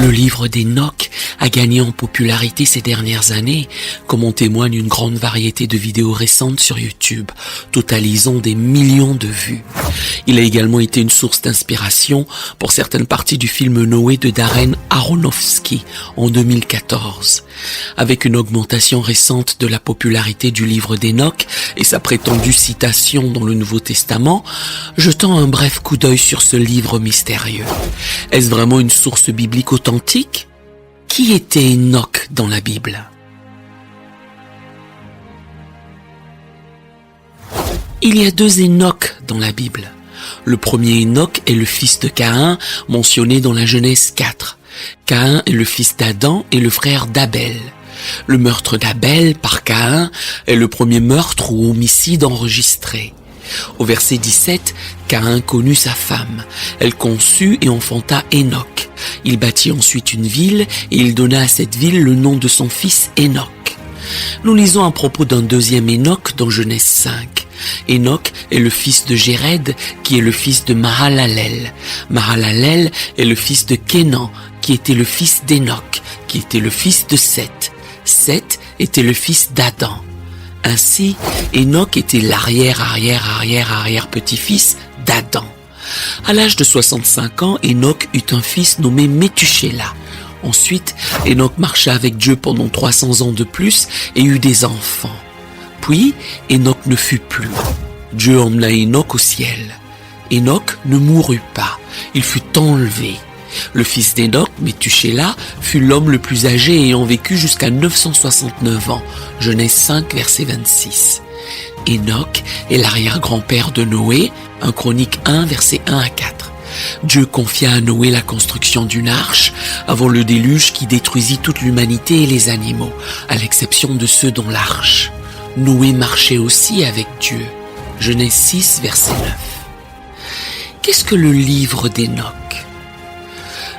Le livre d'Enoch a gagné en popularité ces dernières années, comme en témoigne une grande variété de vidéos récentes sur YouTube, totalisant des millions de vues. Il a également été une source d'inspiration pour certaines parties du film Noé de Darren Aronofsky en 2014. Avec une augmentation récente de la popularité du livre d'Enoch et sa prétendue citation dans le Nouveau Testament, jetant un bref coup d'œil sur ce livre mystérieux. Est-ce vraiment une source biblique authentique? Qui était Enoch dans la Bible? Il y a deux Enoch dans la Bible. Le premier Enoch est le fils de Caïn, mentionné dans la Genèse 4. Caïn est le fils d'Adam et le frère d'Abel. Le meurtre d'Abel par Caïn est le premier meurtre ou homicide enregistré. Au verset 17, Caïn connut sa femme. Elle conçut et enfanta Enoch. Il bâtit ensuite une ville et il donna à cette ville le nom de son fils Enoch. Nous lisons à propos d'un deuxième Enoch dans Genèse 5. Enoch est le fils de Jéred, qui est le fils de Mahalalel. Mahalalel est le fils de Kénan, qui était le fils d'Enoch, qui était le fils de Seth. Seth était le fils d'Adam. Ainsi, Enoch était l'arrière-petit-fils d'Adam. À l'âge de 65 ans, Enoch eut un fils nommé Métuséla. Ensuite, Enoch marcha avec Dieu pendant 300 ans de plus et eut des enfants. Puis, Enoch ne fut plus. Dieu emmena Enoch au ciel. Enoch ne mourut pas, il fut enlevé. Le fils d'Enoch, Métuséla, fut l'homme le plus âgé ayant vécu jusqu'à 969 ans. Genèse 5, verset 26. Enoch est l'arrière-grand-père de Noé, 1 Chroniques 1, versets 1 à 4. Dieu confia à Noé la construction d'une arche avant le déluge qui détruisit toute l'humanité et les animaux, à l'exception de ceux dans l'arche. Noé marchait aussi avec Dieu. Genèse 6, verset 9. Qu'est-ce que le livre d'Enoch?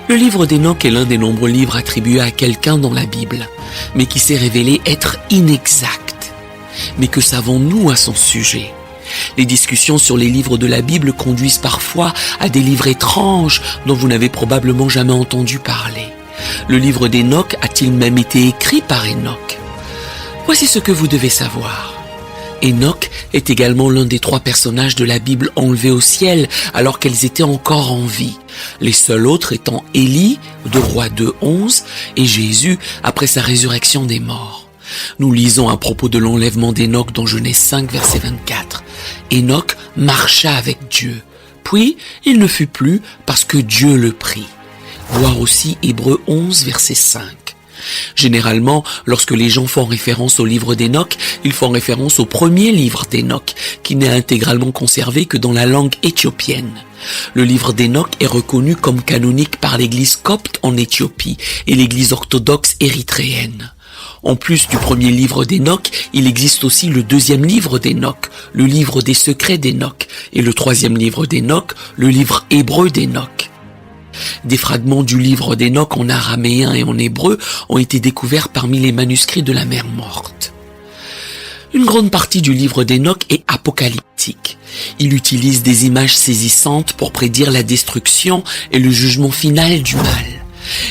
Le livre d'Enoch est l'un des nombreux livres attribués à quelqu'un dans la Bible, mais qui s'est révélé être inexact. Mais que savons-nous à son sujet? Les discussions sur les livres de la Bible conduisent parfois à des livres étranges dont vous n'avez probablement jamais entendu parler. Le livre d'Enoch a-t-il même été écrit par Enoch? Voici ce que vous devez savoir. Enoch est également l'un des 3 personnages de la Bible enlevés au ciel alors qu'elles étaient encore en vie. Les seuls autres étant Élie, de Rois 2:11, et Jésus après sa résurrection des morts. Nous lisons à propos de l'enlèvement d'Enoch dans Genèse 5, verset 24. Enoch marcha avec Dieu, puis il ne fut plus parce que Dieu le prit. Voir aussi Hébreux 11, verset 5. Généralement, lorsque les gens font référence au livre d'Enoch, ils font référence au premier livre d'Enoch, qui n'est intégralement conservé que dans la langue éthiopienne. Le livre d'Enoch est reconnu comme canonique par l'église copte en Éthiopie et l'église orthodoxe érythréenne. En plus du premier livre d'Enoch, il existe aussi le deuxième livre d'Enoch, le livre des secrets d'Enoch, et le troisième livre d'Enoch, le livre hébreu d'Enoch. Des fragments du livre d'Enoch en araméen et en hébreu ont été découverts parmi les manuscrits de la mer Morte. Une grande partie du livre d'Enoch est apocalyptique. Il utilise des images saisissantes pour prédire la destruction et le jugement final du mal.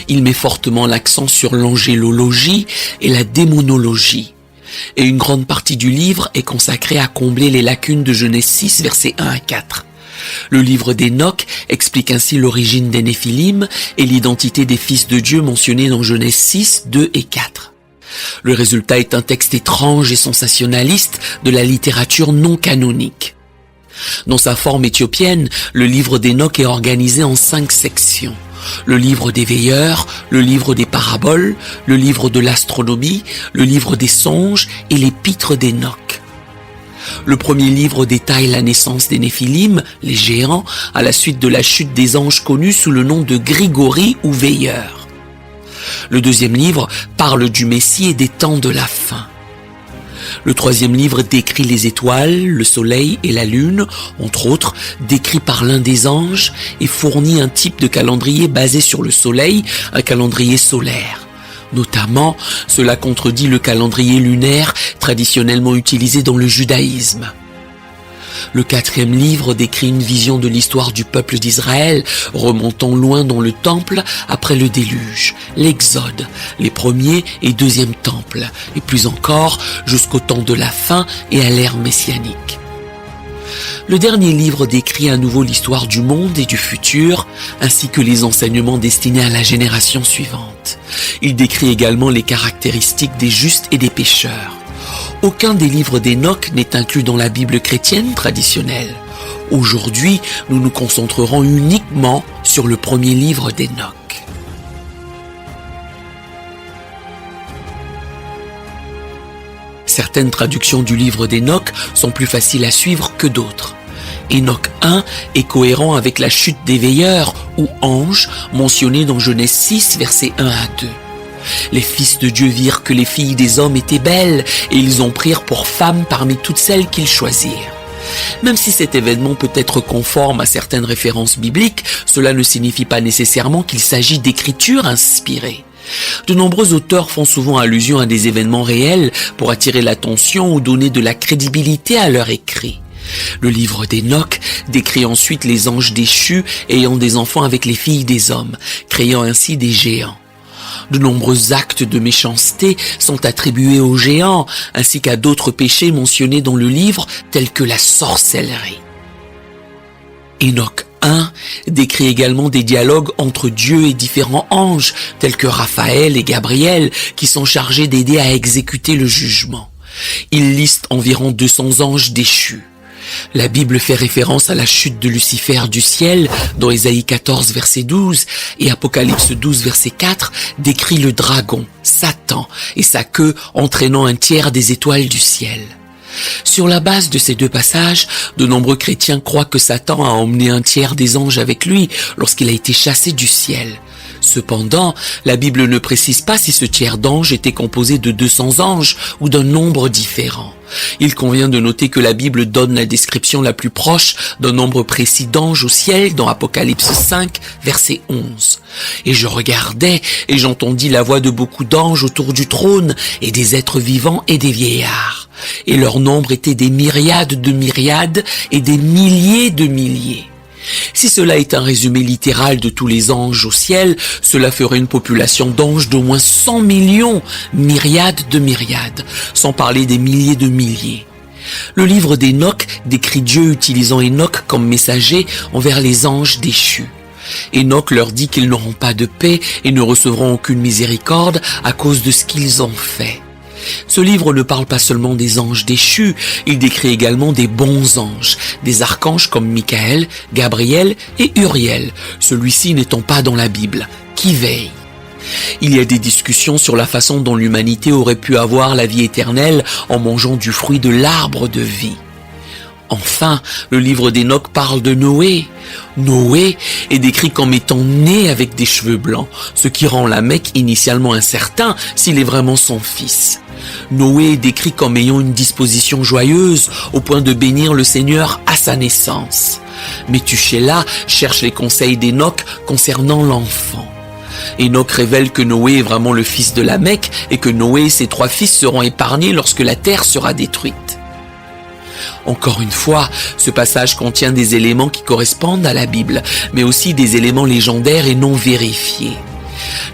Il met fortement l'accent sur l'angélologie et la démonologie. Et une grande partie du livre est consacrée à combler les lacunes de Genèse 6, versets 1 à 4. Le livre d'Enoch explique ainsi l'origine des Néphilim et l'identité des fils de Dieu mentionnés dans Genèse 6, 2 et 4. Le résultat est un texte étrange et sensationnaliste de la littérature non canonique. Dans sa forme éthiopienne, le livre d'Enoch est organisé en 5 sections. Le livre des veilleurs, le livre des paraboles, le livre de l'astronomie, le livre des songes et l'épître d'Enoch. Le premier livre détaille la naissance des Néphilim, les géants, à la suite de la chute des anges connus sous le nom de Grigori ou veilleurs. Le deuxième livre parle du Messie et des temps de la fin. Le troisième livre décrit les étoiles, le soleil et la lune, entre autres, décrits par l'un des anges, et fournit un type de calendrier basé sur le soleil, un calendrier solaire. Notamment, cela contredit le calendrier lunaire traditionnellement utilisé dans le judaïsme. Le 4e livre décrit une vision de l'histoire du peuple d'Israël, remontant loin dans le temple après le déluge, l'Exode, les premiers et 2e temples, et plus encore jusqu'au temps de la fin et à l'ère messianique. Le dernier livre décrit à nouveau l'histoire du monde et du futur, ainsi que les enseignements destinés à la génération suivante. Il décrit également les caractéristiques des justes et des pécheurs. Aucun des livres d'Enoch n'est inclus dans la Bible chrétienne traditionnelle. Aujourd'hui, nous nous concentrerons uniquement sur le premier livre d'Enoch. Certaines traductions du livre d'Enoch sont plus faciles à suivre que d'autres. Enoch 1 est cohérent avec la chute des veilleurs ou anges mentionnés dans Genèse 6, versets 1 à 2. Les fils de Dieu virent que les filles des hommes étaient belles et ils en prirent pour femmes parmi toutes celles qu'ils choisirent. Même si cet événement peut être conforme à certaines références bibliques, cela ne signifie pas nécessairement qu'il s'agit d'écritures inspirées. De nombreux auteurs font souvent allusion à des événements réels pour attirer l'attention ou donner de la crédibilité à leur écrit. Le livre d'Enoch décrit ensuite les anges déchus ayant des enfants avec les filles des hommes, créant ainsi des géants. De nombreux actes de méchanceté sont attribués aux géants, ainsi qu'à d'autres péchés mentionnés dans le livre, tels que la sorcellerie. Enoch 1 décrit également des dialogues entre Dieu et différents anges, tels que Raphaël et Gabriel, qui sont chargés d'aider à exécuter le jugement. Il liste environ 200 anges déchus. La Bible fait référence à la chute de Lucifer du ciel dans Ésaïe 14 verset 12 et Apocalypse 12 verset 4 décrit le dragon, Satan et sa queue entraînant un tiers des étoiles du ciel. Sur la base de ces deux passages, de nombreux chrétiens croient que Satan a emmené un tiers des anges avec lui lorsqu'il a été chassé du ciel. Cependant, la Bible ne précise pas si ce tiers d'anges était composé de 200 anges ou d'un nombre différent. Il convient de noter que la Bible donne la description la plus proche d'un nombre précis d'anges au ciel dans Apocalypse 5, verset 11. Et je regardais et j'entendis la voix de beaucoup d'anges autour du trône et des êtres vivants et des vieillards. Et leur nombre était des myriades de myriades et des milliers de milliers. Si cela est un résumé littéral de tous les anges au ciel, cela ferait une population d'anges d'au moins 100 millions, myriades de myriades, sans parler des milliers de milliers. Le livre d'Enoch décrit Dieu utilisant Enoch comme messager envers les anges déchus. Enoch leur dit qu'ils n'auront pas de paix et ne recevront aucune miséricorde à cause de ce qu'ils ont fait. Ce livre ne parle pas seulement des anges déchus, il décrit également des bons anges, des archanges comme Michael, Gabriel et Uriel, celui-ci n'étant pas dans la Bible, qui veille. Il y a des discussions sur la façon dont l'humanité aurait pu avoir la vie éternelle en mangeant du fruit de l'arbre de vie. Enfin, le livre d'Enoch parle de Noé. Noé est décrit comme étant né avec des cheveux blancs, ce qui rend Lamech initialement incertain s'il est vraiment son fils. Noé est décrit comme ayant une disposition joyeuse au point de bénir le Seigneur à sa naissance. Methushélah cherche les conseils d'Enoch concernant l'enfant. Enoch révèle que Noé est vraiment le fils de Lamech et que Noé et ses 3 fils seront épargnés lorsque la terre sera détruite. Encore une fois, ce passage contient des éléments qui correspondent à la Bible, mais aussi des éléments légendaires et non vérifiés.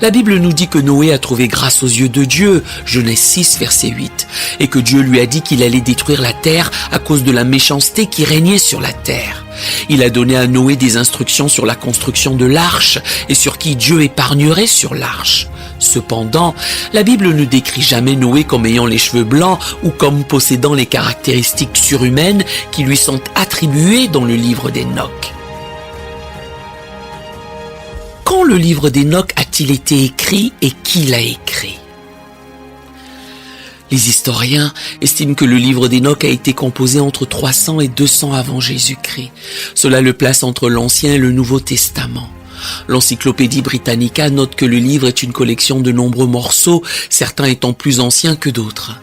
La Bible nous dit que Noé a trouvé grâce aux yeux de Dieu, Genèse 6, verset 8, et que Dieu lui a dit qu'il allait détruire la terre à cause de la méchanceté qui régnait sur la terre. Il a donné à Noé des instructions sur la construction de l'arche et sur qui Dieu épargnerait sur l'arche. Cependant, la Bible ne décrit jamais Noé comme ayant les cheveux blancs ou comme possédant les caractéristiques surhumaines qui lui sont attribuées dans le livre d'Enoch. Quand le livre d'Enoch a-t-il été écrit et qui l'a écrit? Les historiens estiment que le livre d'Enoch a été composé entre 300 et 200 avant Jésus-Christ. Cela le place entre l'Ancien et le Nouveau Testament. L'Encyclopédie Britannica note que le livre est une collection de nombreux morceaux, certains étant plus anciens que d'autres.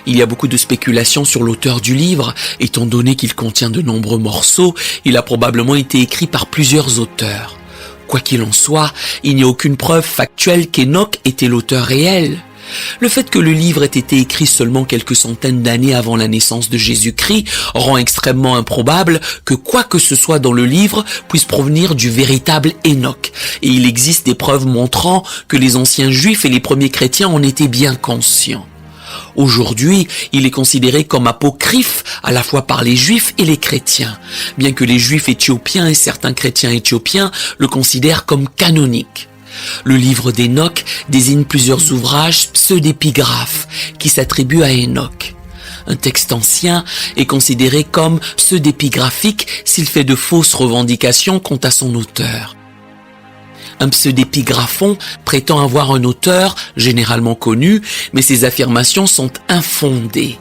Il y a beaucoup de spéculations sur l'auteur du livre, étant donné qu'il contient de nombreux morceaux, il a probablement été écrit par plusieurs auteurs. Quoi qu'il en soit, il n'y a aucune preuve factuelle qu'Enoch était l'auteur réel. Le fait que le livre ait été écrit seulement quelques centaines d'années avant la naissance de Jésus-Christ rend extrêmement improbable que quoi que ce soit dans le livre puisse provenir du véritable Enoch. Et il existe des preuves montrant que les anciens juifs et les premiers chrétiens en étaient bien conscients. Aujourd'hui, il est considéré comme apocryphe à la fois par les juifs et les chrétiens, bien que les juifs éthiopiens et certains chrétiens éthiopiens le considèrent comme canonique. Le livre d'Enoch désigne plusieurs ouvrages pseudépigraphes qui s'attribuent à Enoch. Un texte ancien est considéré comme pseudépigraphique s'il fait de fausses revendications quant à son auteur. Un pseudépigraphon prétend avoir un auteur généralement connu, mais ses affirmations sont infondées.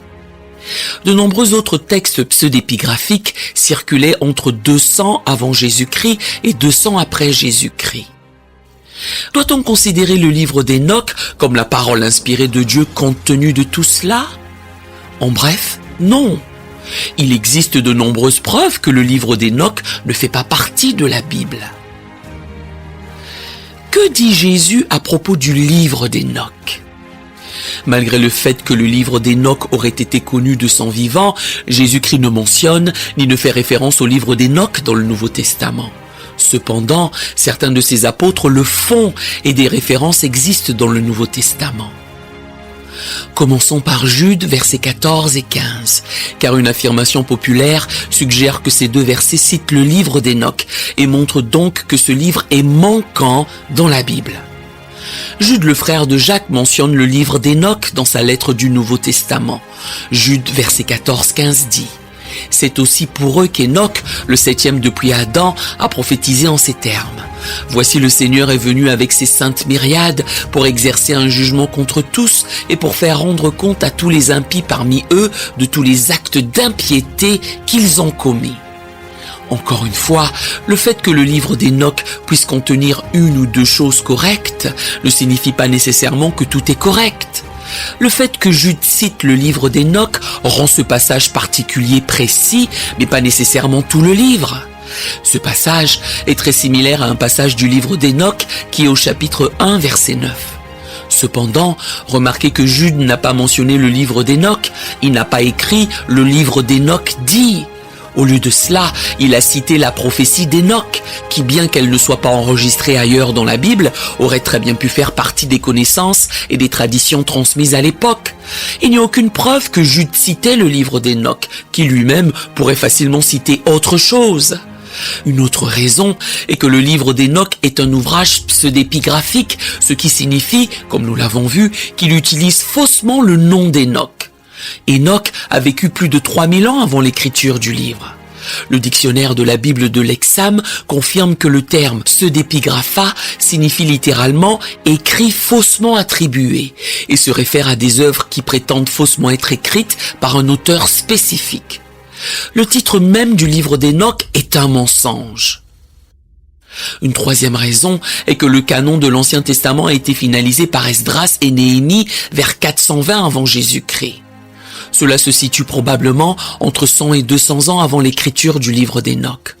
De nombreux autres textes pseudépigraphiques circulaient entre 200 avant Jésus-Christ et 200 après Jésus-Christ. Doit-on considérer le livre d'Enoch comme la parole inspirée de Dieu compte tenu de tout cela? En bref, non. Il existe de nombreuses preuves que le livre d'Enoch ne fait pas partie de la Bible. Que dit Jésus à propos du livre d'Enoch? Malgré le fait que le livre d'Enoch aurait été connu de son vivant, Jésus-Christ ne mentionne ni ne fait référence au livre d'Enoch dans le Nouveau Testament. Cependant, certains de ses apôtres le font et des références existent dans le Nouveau Testament. Commençons par Jude, versets 14 et 15, car une affirmation populaire suggère que ces deux versets citent le livre d'Enoch et montrent donc que ce livre est manquant dans la Bible. Jude, le frère de Jacques, mentionne le livre d'Enoch dans sa lettre du Nouveau Testament. Jude, versets 14-15 dit: « C'est aussi pour eux qu'Enoch, le 7e depuis Adam, a prophétisé en ces termes. Voici le Seigneur est venu avec ses saintes myriades pour exercer un jugement contre tous et pour faire rendre compte à tous les impies parmi eux de tous les actes d'impiété qu'ils ont commis. » Encore une fois, le fait que le livre d'Enoch puisse contenir une ou deux choses correctes ne signifie pas nécessairement que tout est correct. Le fait que Jude cite le livre d'Enoch rend ce passage particulier précis, mais pas nécessairement tout le livre. Ce passage est très similaire à un passage du livre d'Enoch qui est au chapitre 1, verset 9. Cependant, remarquez que Jude n'a pas mentionné le livre d'Enoch, il n'a pas écrit « le livre d'Enoch dit ». Au lieu de cela, il a cité la prophétie d'Enoch, qui bien qu'elle ne soit pas enregistrée ailleurs dans la Bible, aurait très bien pu faire partie des connaissances et des traditions transmises à l'époque. Il n'y a aucune preuve que Jude citait le livre d'Enoch, qui lui-même pourrait facilement citer autre chose. Une autre raison est que le livre d'Enoch est un ouvrage pseudépigraphique, ce qui signifie, comme nous l'avons vu, qu'il utilise faussement le nom d'Enoch. Enoch a vécu plus de 3000 ans avant l'écriture du livre. Le dictionnaire de la Bible de Lexham confirme que le terme pseudépigrapha signifie littéralement « écrit faussement attribué » et se réfère à des œuvres qui prétendent faussement être écrites par un auteur spécifique. Le titre même du livre d'Enoch est un mensonge. Une troisième raison est que le canon de l'Ancien Testament a été finalisé par Esdras et Néhémie vers 420 avant Jésus-Christ. Cela se situe probablement entre 100 et 200 ans avant l'écriture du livre d'Enoch.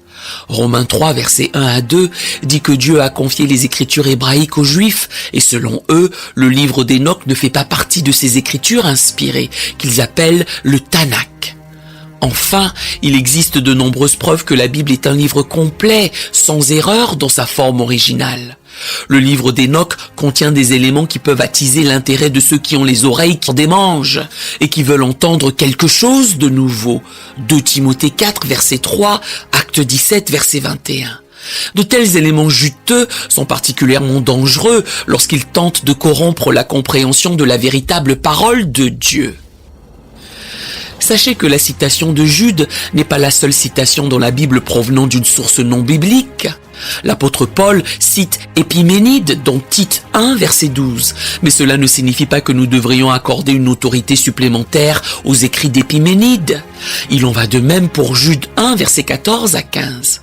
Romains 3, versets 1 à 2, dit que Dieu a confié les écritures hébraïques aux Juifs, et selon eux, le livre d'Enoch ne fait pas partie de ces écritures inspirées, qu'ils appellent le Tanakh. Enfin, il existe de nombreuses preuves que la Bible est un livre complet, sans erreur dans sa forme originale. Le livre d'Enoch contient des éléments qui peuvent attiser l'intérêt de ceux qui ont les oreilles qui démangent et qui veulent entendre quelque chose de nouveau. 2 Timothée 4, verset 3, Acte 17, verset 21. De tels éléments juteux sont particulièrement dangereux lorsqu'ils tentent de corrompre la compréhension de la véritable parole de Dieu. Sachez que la citation de Jude n'est pas la seule citation dans la Bible provenant d'une source non biblique. L'apôtre Paul cite Épiménide dans Tite 1, verset 12, mais cela ne signifie pas que nous devrions accorder une autorité supplémentaire aux écrits d'Épiménide. Il en va de même pour Jude 1, verset 14 à 15.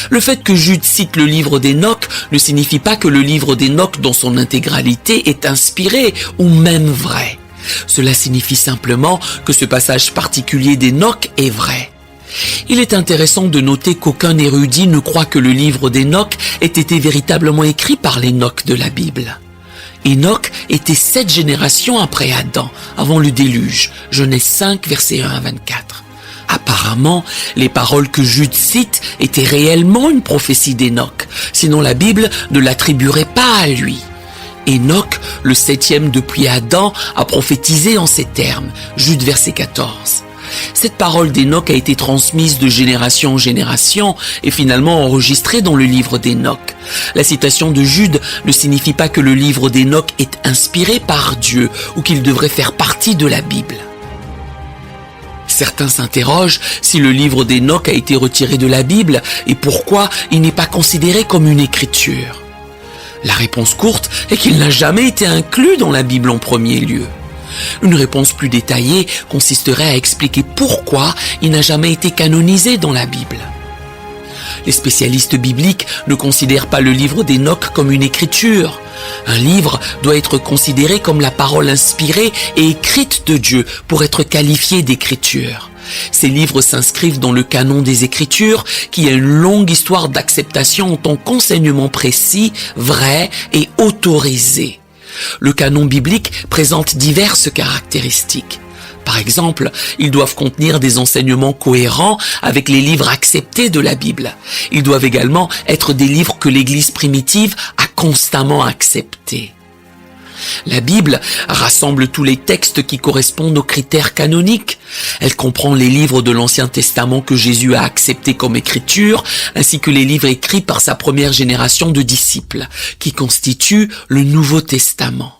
Le fait que Jude cite le livre d'Enoch ne signifie pas que le livre d'Enoch dans son intégralité est inspiré ou même vrai. Cela signifie simplement que ce passage particulier d'Enoch est vrai. Il est intéressant de noter qu'aucun érudit ne croit que le livre d'Enoch ait été véritablement écrit par l'Enoch de la Bible. Enoch était 7 générations après Adam, avant le déluge. Genèse 5, versets 1 à 24. Apparemment, les paroles que Jude cite étaient réellement une prophétie d'Enoch, sinon la Bible ne l'attribuerait pas à lui. Enoch, le 7e depuis Adam, a prophétisé en ces termes, Jude verset 14. Cette parole d'Enoch a été transmise de génération en génération et finalement enregistrée dans le livre d'Enoch. La citation de Jude ne signifie pas que le livre d'Enoch est inspiré par Dieu ou qu'il devrait faire partie de la Bible. Certains s'interrogent si le livre d'Enoch a été retiré de la Bible et pourquoi il n'est pas considéré comme une écriture. La réponse courte est qu'il n'a jamais été inclus dans la Bible en premier lieu. Une réponse plus détaillée consisterait à expliquer pourquoi il n'a jamais été canonisé dans la Bible. Les spécialistes bibliques ne considèrent pas le livre d'Enoch comme une écriture. Un livre doit être considéré comme la parole inspirée et écrite de Dieu pour être qualifié d'écriture. Ces livres s'inscrivent dans le canon des Écritures qui a une longue histoire d'acceptation en tant qu'enseignement précis, vrai et autorisé. Le canon biblique présente diverses caractéristiques. Par exemple, ils doivent contenir des enseignements cohérents avec les livres acceptés de la Bible. Ils doivent également être des livres que l'Église primitive a constamment acceptés. La Bible rassemble tous les textes qui correspondent aux critères canoniques. Elle comprend les livres de l'Ancien Testament que Jésus a acceptés comme écriture, ainsi que les livres écrits par sa première génération de disciples, qui constituent le Nouveau Testament.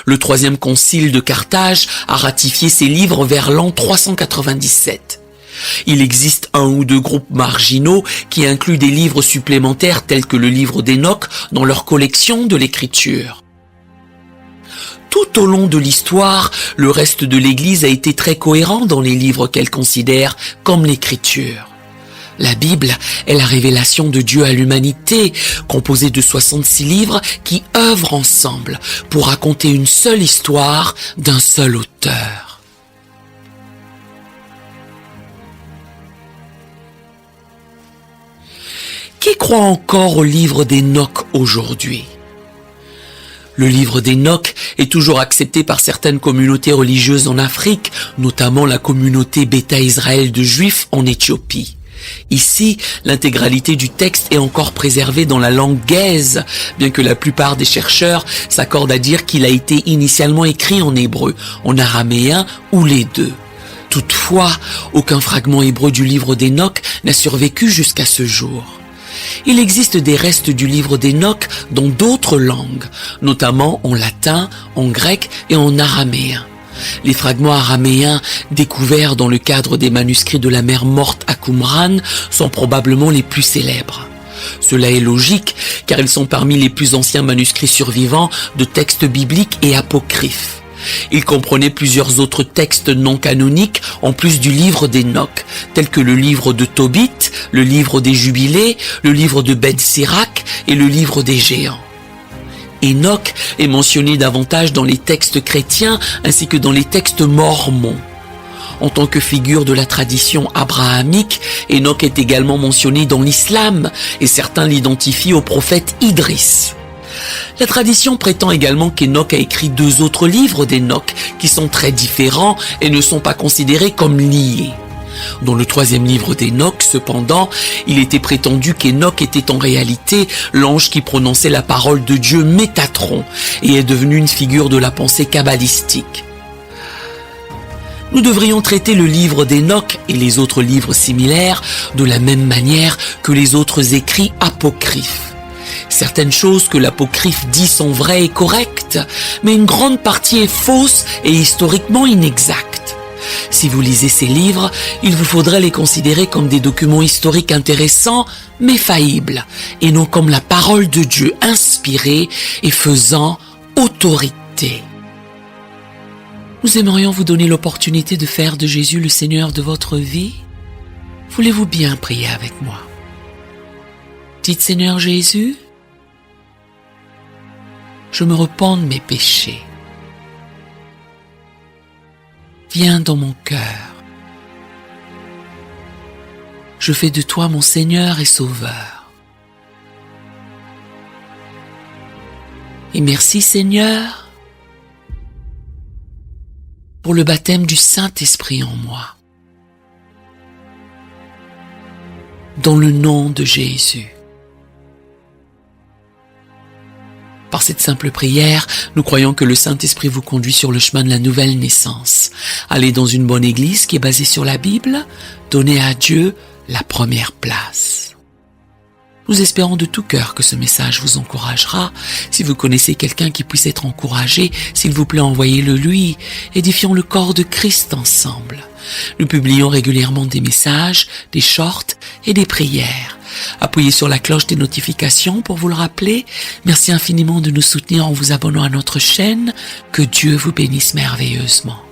Le troisième concile de Carthage a ratifié ces livres vers l'an 397. Il existe un ou deux groupes marginaux qui incluent des livres supplémentaires tels que le livre d'Enoch dans leur collection de l'Écriture. Tout au long de l'histoire, le reste de l'Église a été très cohérent dans les livres qu'elle considère comme l'Écriture. La Bible est la révélation de Dieu à l'humanité, composée de 66 livres qui œuvrent ensemble pour raconter une seule histoire d'un seul auteur. Qui croit encore au livre d'Enoch aujourd'hui ? Le livre d'Enoch est toujours accepté par certaines communautés religieuses en Afrique, notamment la communauté Bêta Israël de Juifs en Éthiopie. Ici, l'intégralité du texte est encore préservée dans la langue gaise, bien que la plupart des chercheurs s'accordent à dire qu'il a été initialement écrit en hébreu, en araméen ou les deux. Toutefois, aucun fragment hébreu du livre d'Enoch n'a survécu jusqu'à ce jour. Il existe des restes du livre d'Enoch dans d'autres langues, notamment en latin, en grec et en araméen. Les fragments araméens découverts dans le cadre des manuscrits de la mer Morte à Qumran sont probablement les plus célèbres. Cela est logique car ils sont parmi les plus anciens manuscrits survivants de textes bibliques et apocryphes. Ils comprenaient plusieurs autres textes non canoniques en plus du livre d'Enoch, tels que le livre de Tobit, le livre des Jubilés, le livre de Beth-Sirac et le livre des Géants. Enoch est mentionné davantage dans les textes chrétiens ainsi que dans les textes mormons. En tant que figure de la tradition abrahamique, Enoch est également mentionné dans l'islam et certains l'identifient au prophète Idris. La tradition prétend également qu'Enoch a écrit 2 autres livres d'Enoch qui sont très différents et ne sont pas considérés comme liés. Dans le 3e livre d'Enoch, cependant, il était prétendu qu'Enoch était en réalité l'ange qui prononçait la parole de Dieu Métatron et est devenu une figure de la pensée kabbalistique. Nous devrions traiter le livre d'Enoch et les autres livres similaires de la même manière que les autres écrits apocryphes. Certaines choses que l'apocryphe dit sont vraies et correctes, mais une grande partie est fausse et historiquement inexacte. Si vous lisez ces livres, il vous faudrait les considérer comme des documents historiques intéressants, mais faillibles, et non comme la parole de Dieu inspirée et faisant autorité. Nous aimerions vous donner l'opportunité de faire de Jésus le Seigneur de votre vie. Voulez-vous bien prier avec moi? Dites: Seigneur Jésus, je me repens de mes péchés. Viens dans mon cœur. Je fais de toi mon Seigneur et Sauveur. Et merci Seigneur pour le baptême du Saint-Esprit en moi. Dans le nom de Jésus. Par cette simple prière, nous croyons que le Saint-Esprit vous conduit sur le chemin de la nouvelle naissance. Allez dans une bonne église qui est basée sur la Bible, donnez à Dieu la première place. Nous espérons de tout cœur que ce message vous encouragera. Si vous connaissez quelqu'un qui puisse être encouragé, s'il vous plaît, envoyez-le lui. Édifions le corps de Christ ensemble. Nous publions régulièrement des messages, des shorts et des prières. Appuyez sur la cloche des notifications pour vous le rappeler. Merci infiniment de nous soutenir en vous abonnant à notre chaîne. Que Dieu vous bénisse merveilleusement.